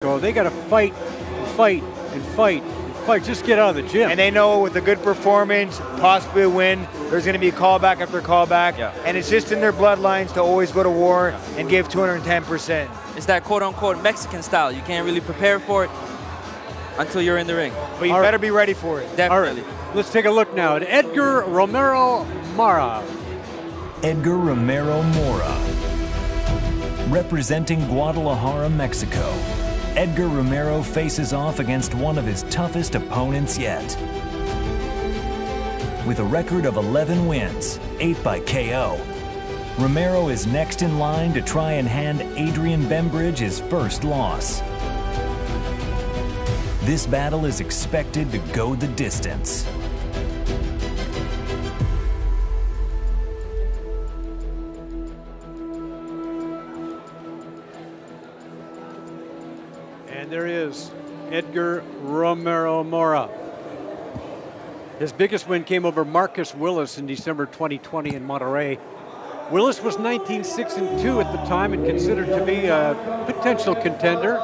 So they got to fight, and fight, and fight, and fight. Just get out of the gym. And they know with a good performance, possibly a win, there's going to be callback after callback. Yeah. And it's just in their bloodlines to always go to war and give 210%. It's that quote-unquote Mexican style. You can't really prepare for it until you're in the ring. But you better be ready for it. Definitely. All right, let's take a look now at Edgar Romero Mara. Edgar Romero Mora. Representing Guadalajara, Mexico, Edgar Romero faces off against one of his toughest opponents yet. With a record of 11 wins, 8 by KO, Romero is next in line to try and hand Adrian Bembridge his first loss. This battle is expected to go the distance. And there is Edgar Romero Mora. His biggest win came over Marcus Willis in December 2020 in Monterrey. Willis was 19-6-2 at the time and considered to be a potential contender.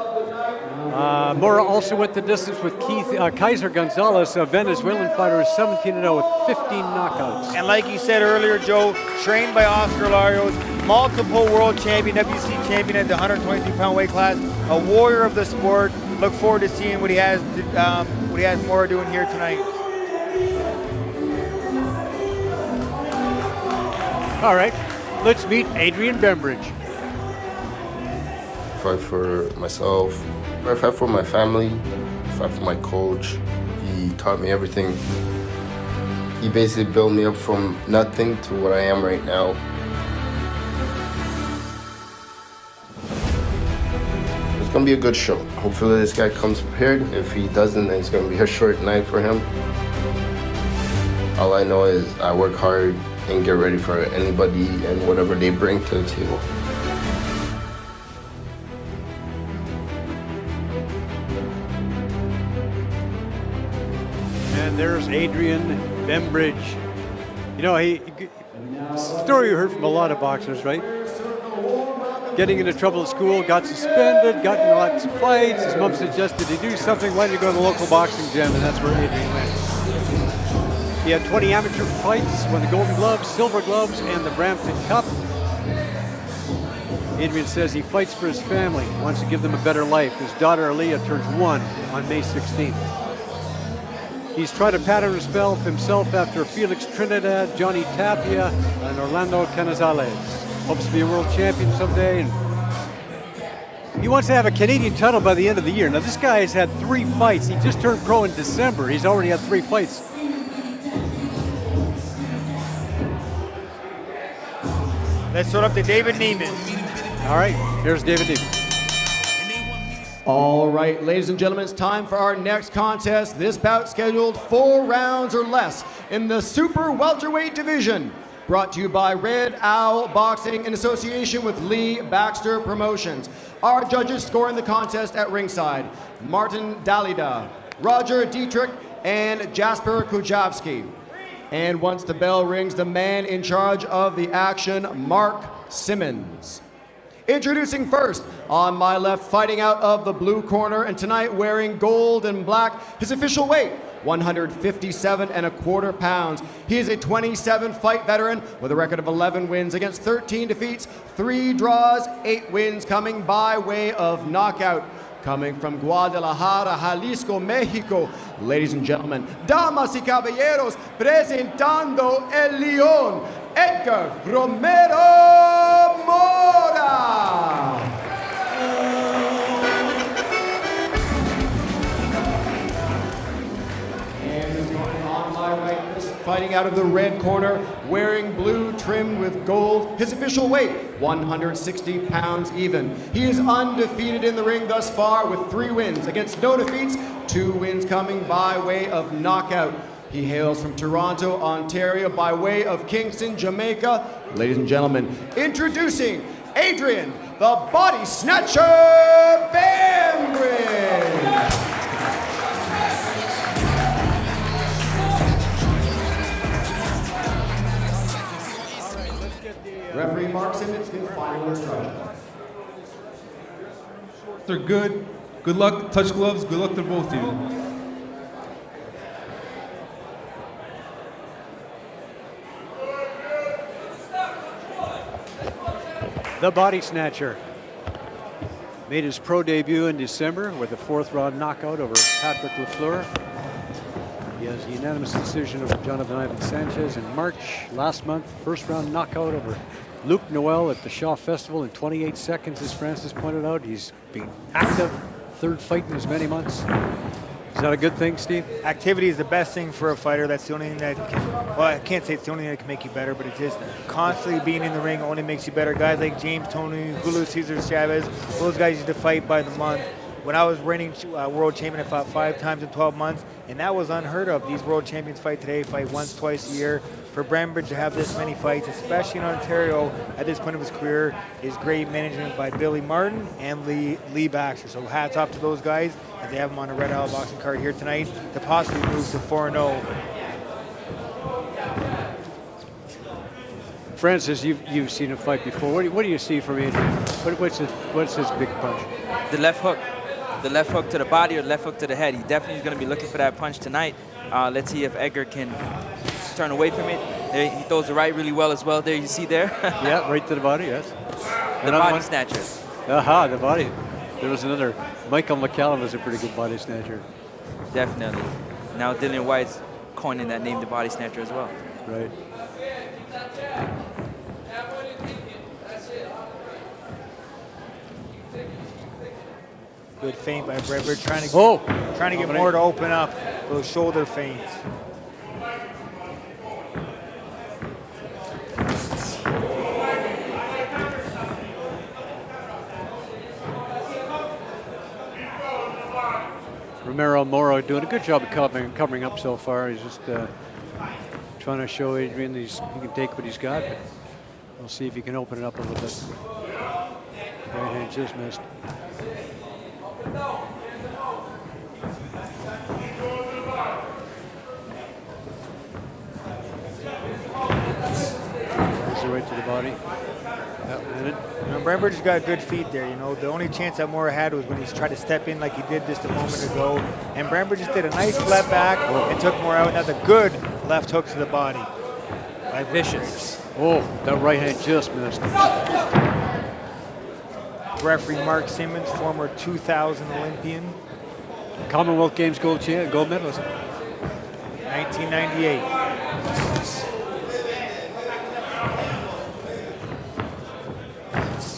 Mora also went the distance with Kaiser Gonzalez, a Venezuelan fighter, who's 17-0 with 15 knockouts. And like you said earlier, Joe, trained by Oscar Larios, multiple world champion, WC champion at the 123-pound weight class, a warrior of the sport. Look forward to seeing what he has Mora doing here tonight. All right, let's meet Adrian Bembridge. Fight for myself. I fight for my family. I fight for my coach. He taught me everything. He basically built me up from nothing to what I am right now. It's gonna be a good show. Hopefully this guy comes prepared. If he doesn't, then it's gonna be a short night for him. All I know is I work hard and get ready for anybody and whatever they bring to the table. And there's Adrian Bembridge. You know, it's a story you heard from a lot of boxers, right? Getting into trouble at school, got suspended, got in lots of fights. His mom suggested he do something. Why don't you go to the local boxing gym? And that's where Adrian went. He had 20 amateur fights, won the Golden Gloves, Silver Gloves, and the Brampton Cup. Adrian says he fights for his family, wants to give them a better life. His daughter Aaliyah turns 1 on May 16th. He's tried to pattern himself after Felix Trinidad, Johnny Tapia, and Orlando Canizales. Hopes to be a world champion someday. And he wants to have a Canadian title by the end of the year. Now, this guy has had 3 fights. He just turned pro in December. He's already had 3 fights. Let's throw it up to David Neiman. All right, here's David Neiman. All right, ladies and gentlemen, it's time for our next contest. This bout scheduled 4 rounds or less in the super welterweight division. Brought to you by Red Owl Boxing in association with Lee Baxter Promotions. Our judges scoring the contest at ringside: Martin Dalida, Roger Dietrich, and Jasper Kujavsky. And once the bell rings, the man in charge of the action, Mark Simmons. Introducing first, on my left, fighting out of the blue corner, and tonight wearing gold and black, his official weight, 157.25 pounds. He is a 27-fight veteran with a record of 11 wins against 13 defeats, 3 draws, 8 wins coming by way of knockout. Coming from Guadalajara, Jalisco, Mexico, ladies and gentlemen, damas y caballeros, presentando el León, Edgar Romero Mora. And on my right, fighting out of the red corner, wearing blue trimmed with gold, his official weight, 160 pounds even. He is undefeated in the ring thus far with 3 wins against no defeats, 2 wins coming by way of knockout. He hails from Toronto, Ontario, by way of Kingston, Jamaica. Ladies and gentlemen, introducing Adrian, the Body Snatcher Bembridge. Referee Mark Simmons can final instruction. They're good. Good luck, touch gloves, good luck to both of you. The body snatcher made his pro debut in December with a 4th round knockout over Patrick Lafleur. He has a unanimous decision over Jonathan Ivan Sanchez in March. Last month, 1st round knockout over Luke Noel at the Shaw Festival in 28 seconds, as Francis pointed out. He's been active, 3rd fight in as many months. Is that a good thing, Steve? Activity is the best thing for a fighter. That's the only thing that can, well, I can't say it's the only thing that can make you better, but it's just constantly being in the ring only makes you better. Guys like James Toney, Julio Cesar Chavez, those guys used to fight by the month. When I was reigning world champion, I fought 5 times in 12 months, and that was unheard of. These world champions fight today, fight once, twice a year. For Brembridge to have this many fights, especially in Ontario at this point of his career, is great management by Billy Martin and Lee Baxter. So hats off to those guys as they have him on a Red Owl boxing card here tonight to possibly move to 4-0. Francis, you've seen him fight before. What do you see from Adrian? What's his big punch? The left hook. The left hook to the body or left hook to the head. He definitely is going to be looking for that punch tonight. Let's see if Edgar can turn away from it. There, he throws the right really well as well. There, you see there? Yeah, right to the body, yes. The body snatcher. Aha, the body. There was another. Michael McCallum was a pretty good body snatcher. Definitely. Now Dylan White's coining that name, the body snatcher, as well. Right. Good feint by Brembridge, trying to get more to open up those shoulder feints. Romero Moro doing a good job of covering up so far. He's just trying to show Adrian he can take what he's got, but we'll see if he can open it up a little bit. Right hand just missed. Right to the body. Brembridge's got good feet there. You know, the only chance that Mora had was when he's tried to step in like he did just a moment ago. And Brembridge just did a nice left back and took Mora out. And that's a good left hook to the body by Vicious. Oh, that right hand just missed. Referee Mark Simmons, former 2000 Olympian. Commonwealth Games gold medalist. 1998.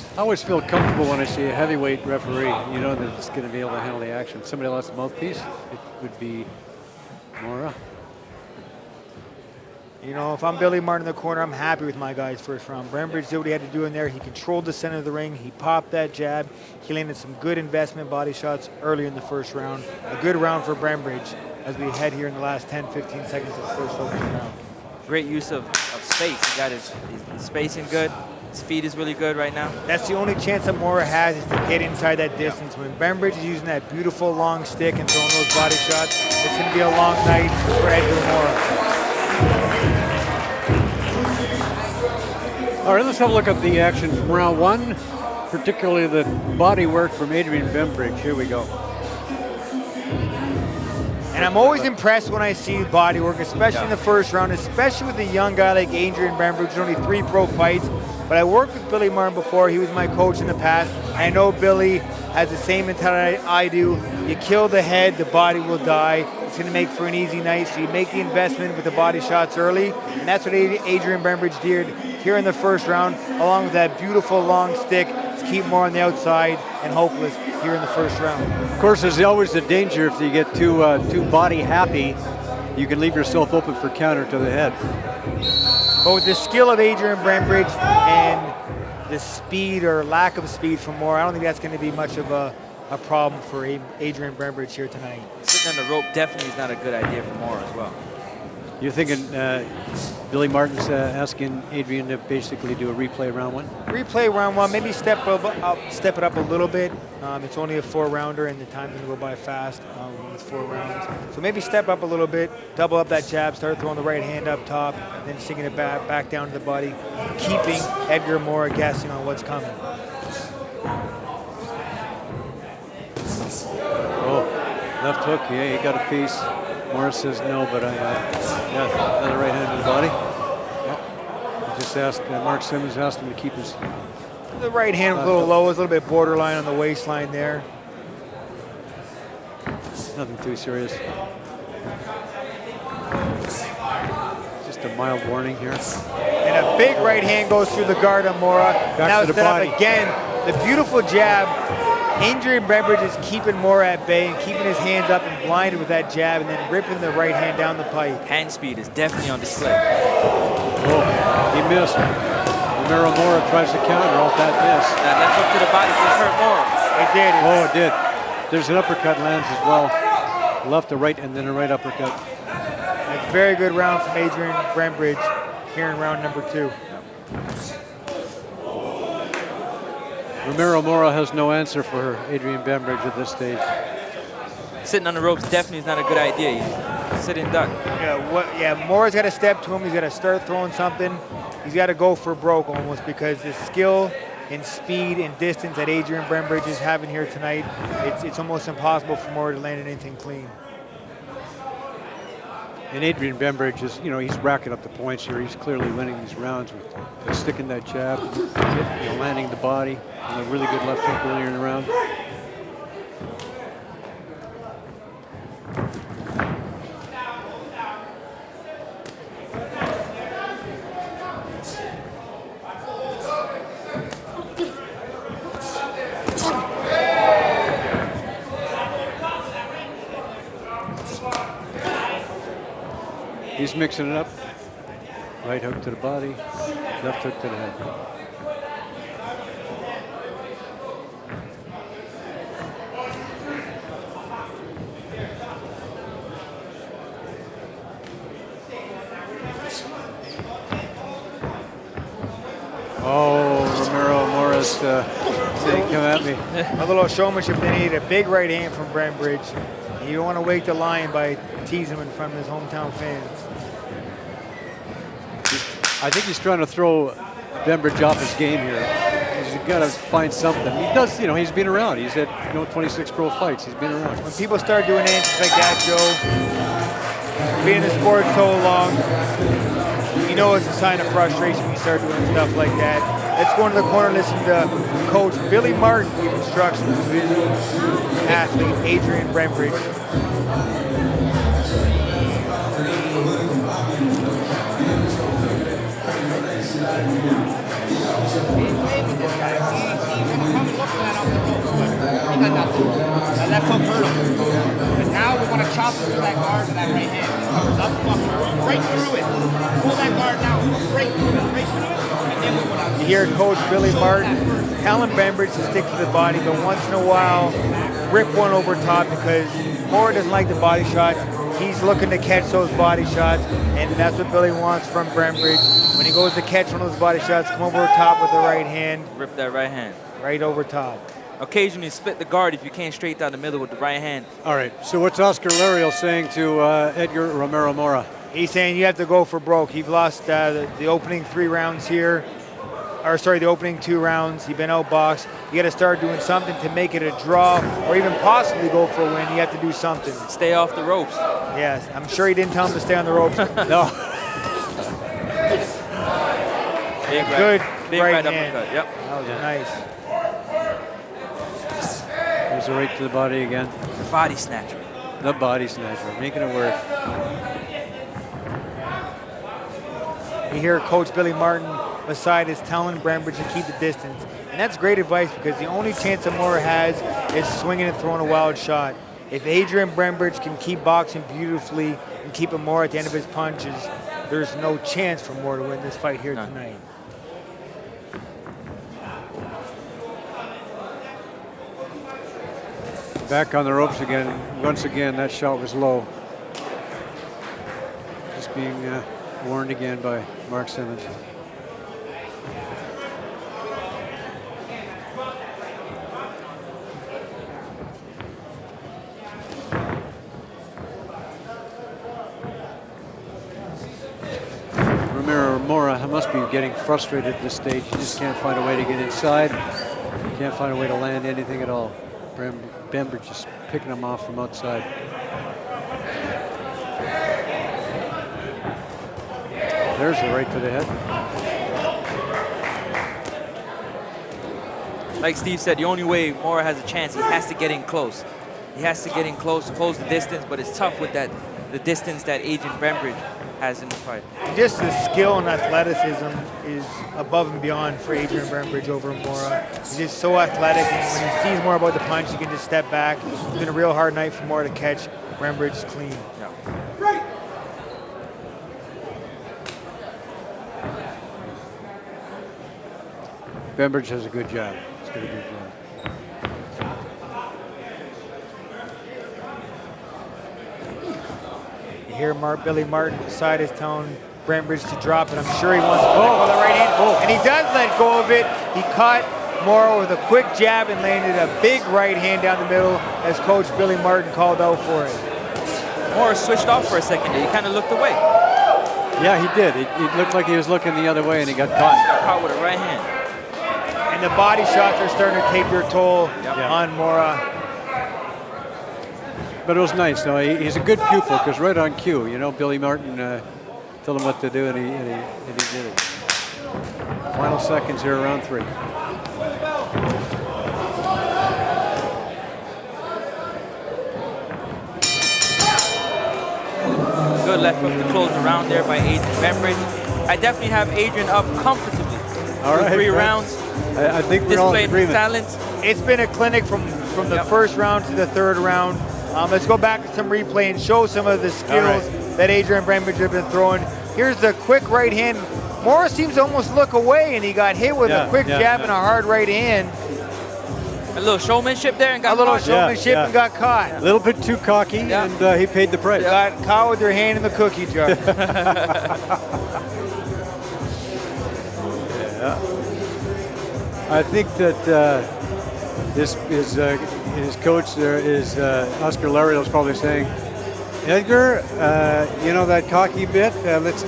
I always feel comfortable when I see a heavyweight referee. You know that it's going to be able to handle the action. If somebody lost a mouthpiece, it would be Mora. You know, if I'm Billy Martin in the corner, I'm happy with my guy's first round. Brembridge did what he had to do in there. He controlled the center of the ring. He popped that jab. He landed some good investment body shots early in the first round. A good round for Brembridge as we head here in the last 10, 15 seconds of the first opening round. Great use of space. He got his spacing good. His feet is really good right now. That's the only chance that Mora has is to get inside that distance. When Brembridge is using that beautiful long stick and throwing those body shots, it's going to be a long night for Edgar Mora. All right, let's have a look at the action from round 1, particularly the body work from Adrian Bembridge. Here we go. And I'm always impressed when I see body work, especially in the first round, especially with a young guy like Adrian Bembridge, who's only 3 pro fights. But I worked with Billy Martin before. He was my coach in the past. I know Billy has the same mentality I do. You kill the head, the body will die. It's going to make for an easy night. So you make the investment with the body shots early. And that's what Adrian Bembridge did here in the first round, along with that beautiful long stick to keep more on the outside and hopeless here in the first round. Of course, there's always the danger if you get too body happy, you can leave yourself open for counter to the head. But with the skill of Adrian Bembridge and the speed or lack of speed from Moore, I don't think that's going to be much of a problem for Adrian Bembridge here tonight. Sitting on the rope definitely is not a good idea for Moore as well. You're thinking Billy Martin's asking Adrian to basically do a replay round 1? Replay round 1, maybe step it up a little bit. It's only a 4-rounder and the time's going to go by fast with 4 rounds. So maybe step up a little bit, double up that jab, start throwing the right hand up top, then singing it back down to the body, keeping Edgar Moore guessing on what's coming. Left hook, yeah, he got a piece. Morris says no, but yeah, another right hand to the body. Well, he just asked, Mark Simmons asked him to keep his... The right hand was a little low, it was a little bit borderline on the waistline there. Nothing too serious. Just a mild warning here. And a big right hand goes through the guard on Mora. Now to the set up body. again. The beautiful jab. Adrian Bembridge is keeping Mora at bay and keeping his hands up and blinded with that jab and then ripping the right hand down the pipe. Hand speed is definitely on display. Oh, he missed. Romero Mora tries to counter off that miss. That left hook to the body just hurt Mora. It did. Oh, it did. There's an uppercut lands as well. Left to right and then a right uppercut. That's a very good round from Adrian Bembridge here in round number 2. Romero Mora has no answer for Adrian Bembridge at this stage. Sitting on the ropes definitely is not a good idea. You sit and duck. Yeah, Mora's got to step to him. He's got to start throwing something. He's got to go for broke almost because the skill and speed and distance that Adrian Bembridge is having here tonight, it's almost impossible for Mora to land anything clean. And Adrian Bembridge is, you know, he's racking up the points here. He's clearly winning these rounds with sticking that jab, landing the body, and a really good left hook earlier in the round. He's mixing it up. Right hook to the body, left hook to the head. Oh, Romero Morris saying, come at me. A little showmanship. They need a big right hand from Bembridge. You don't want to wake the lion by teasing him in front of his hometown fans. I think he's trying to throw Bembridge off his game here. He's got to find something. He does, you know, he's been around. He's had, you know, 26 pro fights. He's been around. When people start doing antics like that, Joe, being in the sport so long, you know it's a sign of frustration when you start doing stuff like that. Let's go into the corner and listen to Coach Billy Martin give instructions to his athlete, Adrian Bembridge. That left hook hurt him. But now we want to chop through that guard with that right hand. Comes up, right through it. Pull that guard down, right through it, and then we want to. You hear Coach Billy Martin telling Bembridge to stick to the body, but once in a while, rip one over top because Mora doesn't like the body shots. He's looking to catch those body shots, and that's what Billy wants from Bembridge. When he goes to catch one of those body shots, come over top with the right hand. Rip that right hand. Right over top. Occasionally split the guard if you can't straight down the middle with the right hand. All right, so what's Oscar Lariel saying to Edgar Romero Mora? He's saying you have to go for broke. He's lost the opening 3 rounds here. Or sorry, the opening 2 rounds. He's been outboxed. You got to start doing something to make it a draw or even possibly go for a win. You have to do something. Stay off the ropes. Yes, I'm sure he didn't tell him to stay on the ropes. No. Big right hand. uppercut. Yep. That was nice. There's a right to the body again. Body snatcher. The body snatcher, making it work. You hear Coach Billy Martin beside is telling Bembridge to keep the distance. And that's great advice because the only chance that Mora has is swinging and throwing a wild shot. If Adrian Bembridge can keep boxing beautifully and keep Mora at the end of his punches, there's no chance for Mora to win this fight here tonight. Back on the ropes again. Once again, that shot was low. Just being warned again by Mark Simmons. Romero Mora must be getting frustrated at this stage. He just can't find a way to get inside. Can't find a way to land anything at all. Bembridge just picking him off from outside. There's the right to the head. Like Steve said, the only way Mora has a chance, he has to get in close. He has to get in close, close the distance, but it's tough with that, the distance that Adrian Bembridge has in the fight. Just the skill and athleticism is above and beyond for Adrian Bembridge over Mora. He's just so athletic, and when he sees more about the punch, he can just step back. It's been a real hard night for Mora to catch Bembridge clean. Yeah. Bembridge has a good jab. He's got a good jab. You hear Billy Martin beside his telling Bembridge to drop it. I'm sure he wants to let go of the right hand, and he does let go of it. He caught Mora with a quick jab and landed a big right hand down the middle as Coach Billy Martin called out for it. Mora switched off for a second there. He kind of looked away. Yeah, he did. It looked like he was looking the other way, and he got caught. Got caught with a right hand. And the body shots are starting to take their toll on Mora. But it was nice, though. He's a good pupil because right on cue, you know, Billy Martin told him what to do, and he did it. Final seconds here, round 3. Good left hook to close the round there by Adrian Bembridge. I definitely have Adrian up comfortably. All right, 3 rounds. I think we're all in Displayed agreement. talent. It's been a clinic from the first round to the 3rd round. Let's go back to some replay and show some of the skills that Adrian Bembridge has been throwing. Here's the quick right hand. Mora seems to almost look away, and he got hit with a quick jab and a hard right hand. A little showmanship there and got a little caught. showmanship and got caught. A little bit too cocky, and he paid the price. Got caught with your hand in the cookie jar. I think that his coach there is Oscar Larios probably saying, Edgar, you know that cocky bit. Let's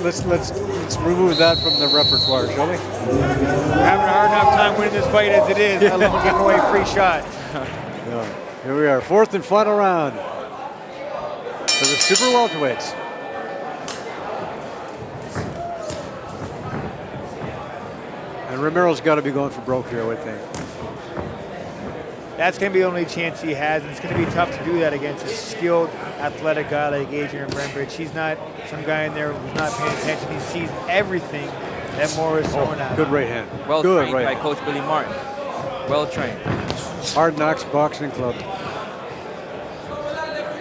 remove that from the repertoire, shall we? We're having a hard enough time winning this fight as it is. Let alone giving away free shots. Here we are, 4th and final round for the super welterweights. And Romero's got to be going for broke here, I would think. That's going to be the only chance he has, and it's going to be tough to do that against a skilled, athletic guy like Adrian Bembridge. He's not some guy in there who's not paying attention. He sees everything that Mora is throwing at him. Good right hand. Well good trained by Coach Billy Martin. Well trained. Hard Knocks Boxing Club.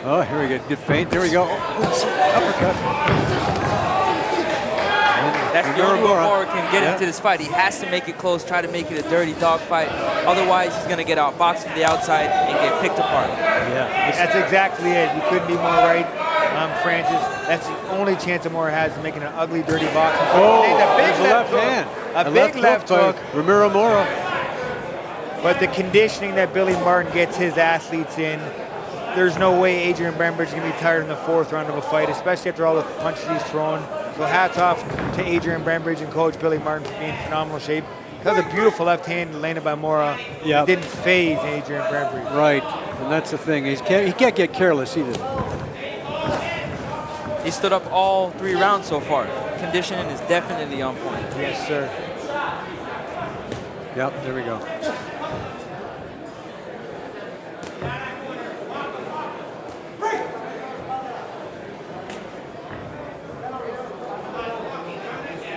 Oh, here we go. Good feint. There we go. Uppercut. That's the only way Mora can get into this fight. He has to make it close, try to make it a dirty dog fight. Otherwise, he's going to get outboxed from the outside and get picked apart. Yeah, that's exactly it. You couldn't be more right, Francis. That's the only chance that Mora has of making an ugly, dirty boxing fight. Oh, a big left hand. A big left hook. Romero Mora. But the conditioning that Billy Martin gets his athletes in, there's no way Adrian Bembridge is going to be tired in the 4th round of a fight, especially after all the punches he's thrown. So hats off to Adrian Bembridge and Coach Billy Martin for being in phenomenal shape. That was a beautiful left hand landed by Mora. It didn't phase Adrian Bembridge. Right, and that's the thing. He can't get careless either. He stood up all 3 rounds so far. Conditioning is definitely on point. Yes, sir. Yep, there we go.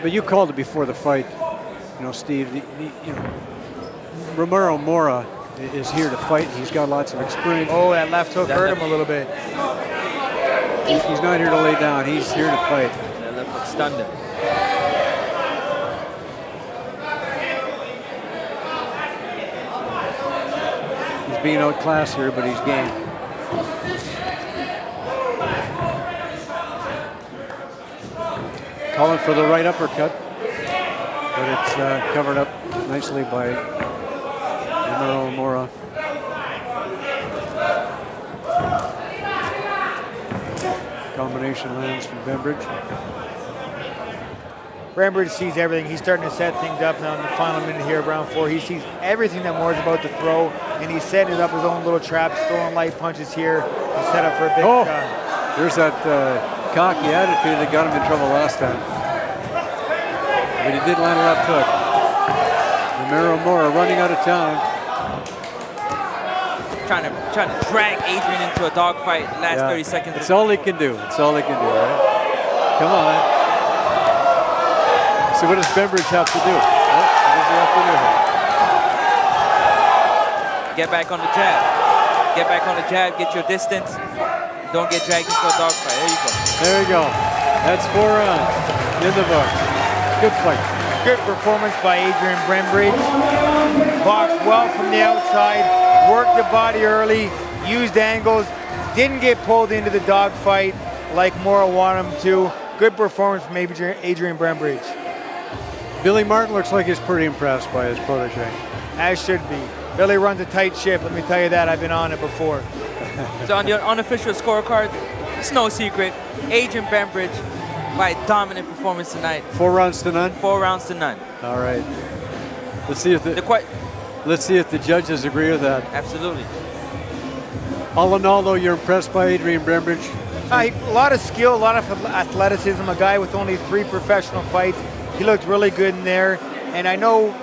But you called it before the fight, you know, Steve. You know, Romero Mora is here to fight. He's got lots of experience. Oh, that left hook hurt him a little bit. He's not here to lay down. He's here to fight. That left hook stunned him. He's being outclassed here, but he's game. Calling for the right uppercut, but it's covered up nicely by Romero Mora. Combination lands from Bembridge. Brembridge sees everything. He's starting to set things up now in the final minute here of round 4. He sees everything that Moore's about to throw, and he's setting up his own little traps, throwing light punches here to set up for a big shot. There's that cocky attitude that got him in trouble last time. But he did land a left hook. Romero Moore running out of town. Trying to drag Adrian into a dogfight last 30 seconds. That's all he can do. That's all he can do, right? Come on. So what does Bembridge have to do? What does he have to do here? Get back on the jab. Get back on the jab. Get your distance. Don't get dragged into a dogfight. There you go. There you go. That's 4 rounds in the book. Good fight. Good performance by Adrian Bembridge. Boxed well from the outside. Worked the body early. Used angles. Didn't get pulled into the dogfight like Moore wanted him to. Good performance from Adrian Bembridge. Billy Martin looks like he's pretty impressed by his protege. As should be. Billy runs a tight ship, let me tell you that. I've been on it before. So on the unofficial scorecard, it's no secret. Adrian Bembridge by a dominant performance tonight. 4 rounds to none? 4 rounds to none. All right. Let's see if the judges agree with that. Absolutely. All in all, though, you're impressed by Adrian Bembridge? A lot of skill, a lot of athleticism. A guy with only 3 professional fights. He looked really good in there. And I know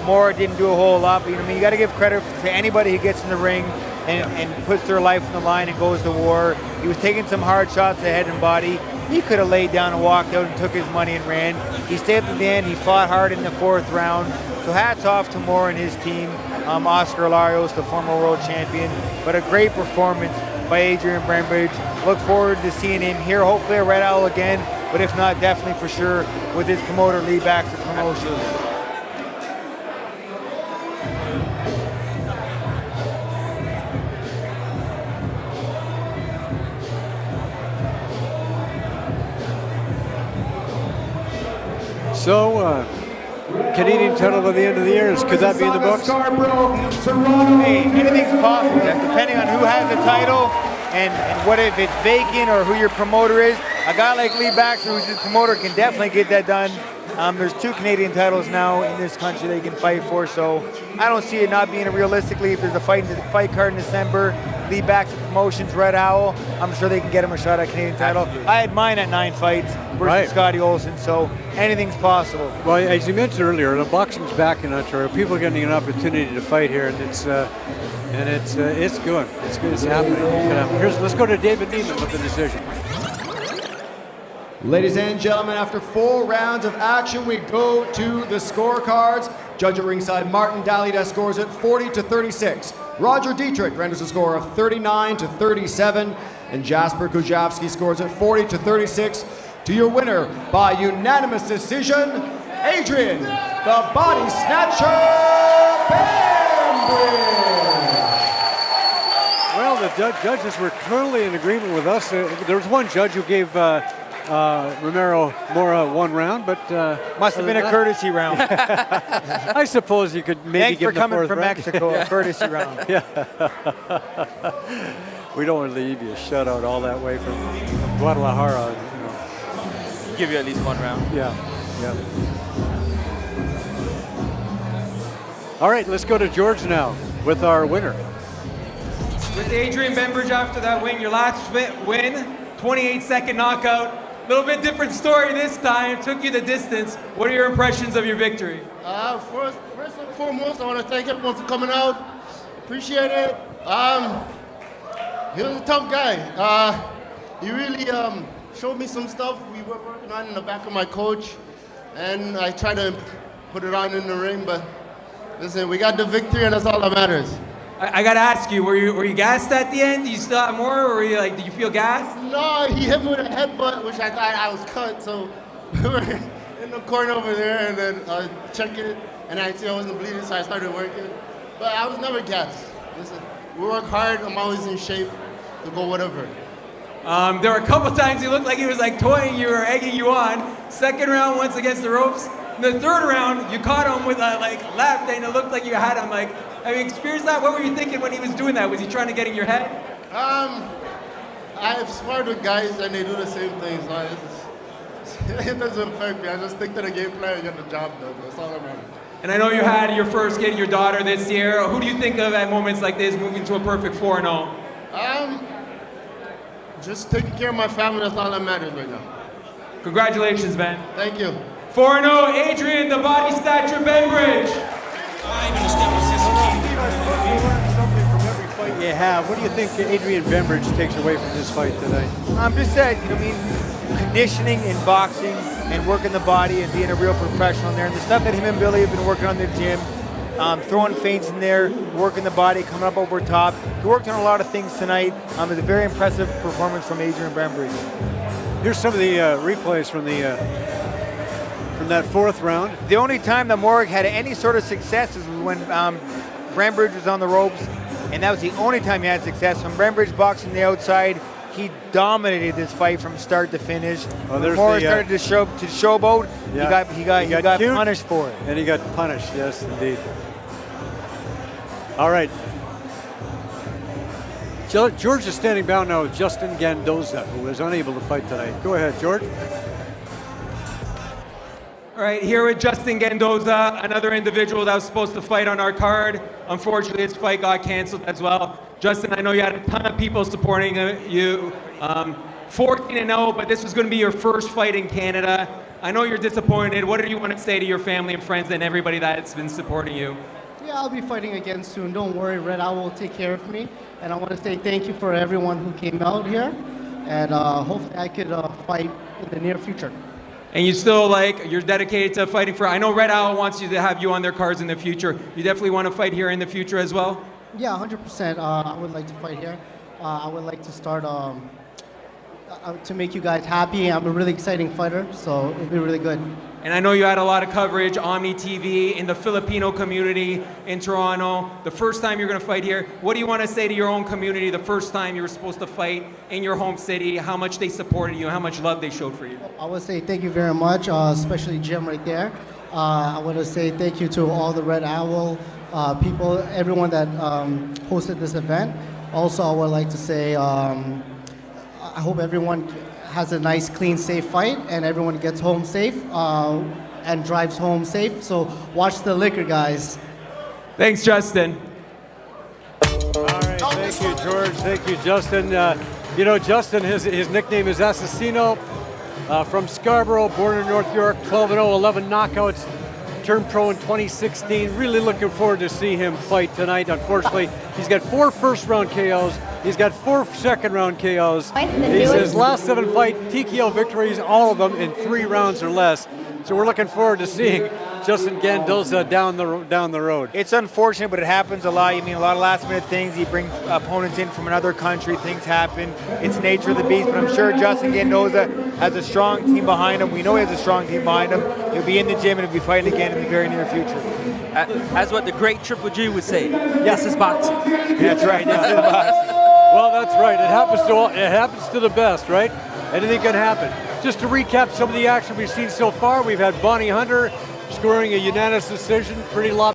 Moore didn't do a whole lot, but you got to give credit to anybody who gets in the ring and puts their life on the line and goes to war. He was taking some hard shots to head and body. He could have laid down and walked out and took his money and ran. He stayed up to the end. He fought hard in the 4th round. So hats off to Moore and his team. Oscar Larios, the former world champion. But a great performance by Adrian Bembridge. Look forward to seeing him here, hopefully at Red Owl again, but if not, definitely for sure with his promoter, Lee Baxter Promotions. So, Canadian title by the end of the year, could that be in the books? Hey, anything's possible, depending on who has the title and what if it's vacant or who your promoter is. A guy like Lee Baxter, who's his promoter, can definitely get that done. There's 2 Canadian titles now in this country they can fight for, so I don't see it not being realistically. If there's a fight card in December, Lee Baxter Promotions, Red Owl, I'm sure they can get him a shot at Canadian title. Absolutely. I had mine at 9 fights versus Scotty Olsen, so anything's possible. Well, as you mentioned earlier, the boxing's back in Ontario. People are getting an opportunity to fight here, and it's good. It's good. It's happening. Let's go to David Neiman with the decision. Ladies and gentlemen, after 4 rounds of action, we go to the scorecards. Judge at ringside, Martin Dalida scores it 40-36. Roger Dietrich renders a score of 39-37. And Jasper Kujavsky scores it 40-36. To your winner by unanimous decision, Adrian, the Body Snatcher Bembridge. Well, the judges were totally in agreement with us. There was one judge who gave Romero Mora 1 round, but must have been a courtesy round. I suppose you could maybe give him the 4th Thanks for coming from round. Mexico, a courtesy round. Yeah. We don't want to leave you a shutout all that way from Guadalajara. Give you at least 1 round. Yeah. All right, let's go to George now with our winner. With Adrian Bembridge after that win, your last win, 28-second knockout. A little bit different story this time. Took you the distance. What are your impressions of your victory? First and foremost, I want to thank everyone for coming out. Appreciate it. He was a tough guy. He really showed me some stuff we were working on in the back of my coach, and I tried to put it on in the ring. But listen, we got the victory, and that's all that matters. I gotta ask you, were you gassed at the end? Do you still have more, or were you like, did you feel gassed? No, he hit me with a headbutt, which I thought I was cut. So we were in the corner over there, and then I checked it, and I see I wasn't bleeding, so I started working. But I was never gassed. Listen, we work hard. I'm always in shape to go whatever. There were a couple times he looked like he was like toying you or egging you on. 2nd round, once against the ropes. In the 3rd round, you caught him with a left, and it looked like you had him like. Have you experienced that? What were you thinking when he was doing that? Was he trying to get in your head? I've sparred with guys and they do the same things. It doesn't affect me. I just stick to the game plan and get the job done. That's all that matters. And I know you had your first kid, your daughter, this year. Who do you think of at moments like this, moving to a perfect 4-0? Just taking care of my family. That's all that matters right now. Congratulations, man. Thank you. 4-0, Adrian, the body stature, Bembridge. You have. What do you think Adrian Bembridge takes away from this fight tonight? Just that, conditioning and boxing and working the body and being a real professional in there. And the stuff that him and Billy have been working on in the gym, throwing feints in there, working the body, coming up over top. He worked on a lot of things tonight. It was a very impressive performance from Adrian Bembridge. Here's some of the replays from that fourth round. The only time that Morag had any sort of success is when Bembridge was on the ropes, and that was the only time he had success. When Bembridge boxing the outside, he dominated this fight from start to finish. Well, when Morag started to showboat, yeah. he got punished for it. And he got punished, yes, indeed. All right. George is standing bound now with Justin Gandoza, who was unable to fight tonight. Go ahead, George. All right, here with Justin Gandoza, another individual that was supposed to fight on our card. Unfortunately, his fight got canceled as well. Justin, I know you had a ton of people supporting you. 14-0, but this was going to be your first fight in Canada. I know you're disappointed. What do you want to say to your family and friends and everybody that's been supporting you? Yeah, I'll be fighting again soon. Don't worry, Red Owl will take care of me. And I want to say thank you for everyone who came out here. And hopefully I could fight in the near future. And you still you're dedicated to fighting for, I know Red Owl wants you to have you on their cards in the future. You definitely want to fight here in the future as well? Yeah, 100%. I would like to fight here. I would like to start to make you guys happy. I'm a really exciting fighter, so it'll be really good. And I know you had a lot of coverage, Omni TV, in the Filipino community in Toronto. The first time you're going to fight here, what do you want to say to your own community the first time you were supposed to fight in your home city, how much they supported you, how much love they showed for you? I would say thank you very much, especially Jim right there. I want to say thank you to all the Red Owl people, everyone that hosted this event. Also, I would like to say I hope everyone has a nice, clean, safe fight, and everyone gets home safe and drives home safe. So watch the liquor, guys. Thanks, Justin. All right, thank you, George. Thank you, Justin. Justin, his nickname is Assassino. From Scarborough, born in North York, 12-0, 11 knockouts. Turned pro in 2016. Really looking forward to see him fight tonight. Unfortunately, he's got 4 first-round KOs. He's got 4 second-round KOs. His last 7 fight TKO victories, all of them in 3 rounds or less. So we're looking forward to seeing Justin Gandoza down the road. It's unfortunate, but it happens a lot. A lot of last-minute things. You bring opponents in from another country. Things happen. It's nature of the beast. But I'm sure Justin Gandoza has a strong team behind him. We know he has a strong team behind him. He'll be in the gym and he'll be fighting again in the very near future. As what the great Triple G would say, yes, it's boxing. That's right. This is boxing. Well, that's right. It happens to the best, right? Anything can happen. Just to recap some of the action we've seen so far, we've had Bonnie Hunter scoring a unanimous decision, pretty lopsided.